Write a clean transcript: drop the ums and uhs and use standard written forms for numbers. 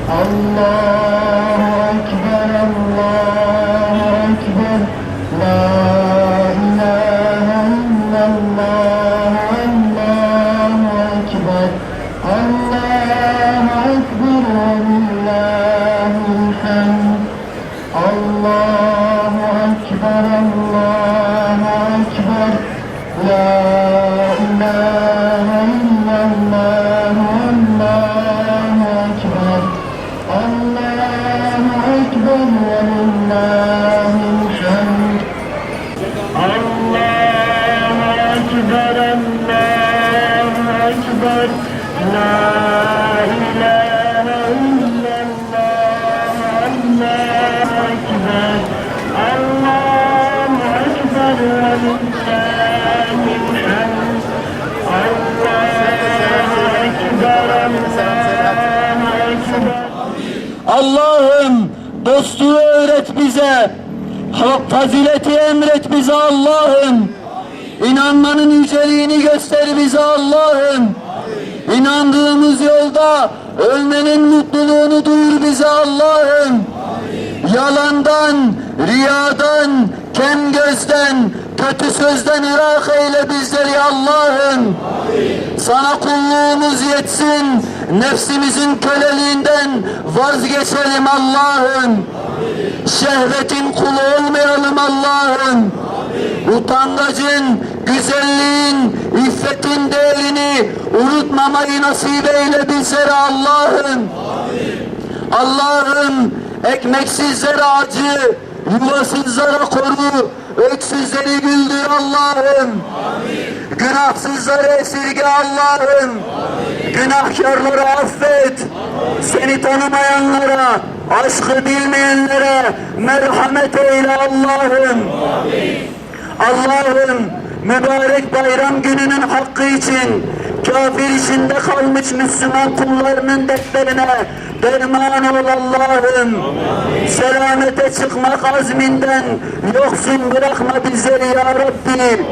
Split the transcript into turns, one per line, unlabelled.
Allahu Ekber, Allahu Ekber, La ilahe illallah, Allahu Ekber, Allahu Ekber ve lillahil hamd. Allahu Ekber, Allahu Ekber, La ilahe illallah, Allahu Ekber, Allahu Ekber ve lillahil hamd. Allahu Ekber, Allahu Ekber, La ilahe illallah, Allahu Ekber, Allahu Ekber ve lillahil hamd. Allahu Ekber, Allahu Ekber.
Allah'ım dostluğu öğret bize, fazileti emret bize Allah'ım. İnanmanın yüceliğini göster bize Allah'ım. İnandığımız yolda ölmenin mutluluğunu duyur bize Allah'ım. Yalandan, riyadan, kem gözden, kötü sözden ırak eyle bizleri Allah'ım. Sana kulluğumuz yetsin, nefsimizin köleliğinden vazgeçelim Allah'ım. Şehvetin kulu olmayalım Allah'ım. Utangacın, güzelliğin, iffetin değerini unutmamayı nasip eyle bizlere Allah'ım. Allah'ım ekmeksizlere acı, yuvasızlara koru, öksüzleri güldür Allah'ım. Günahsızları esirge Allah'ım. Günahkarları affet. Seni tanımayanlara, aşkı bilmeyenlere merhamet eyle Allah'ım. Allah'ım mübarek bayram gününün hakkı için kafir içinde kalmış Müslüman kullarının dertlerine derman ol Allah'ım. Selamete çıkmak azminden yoksun bırakma bizleri ya Rabbi.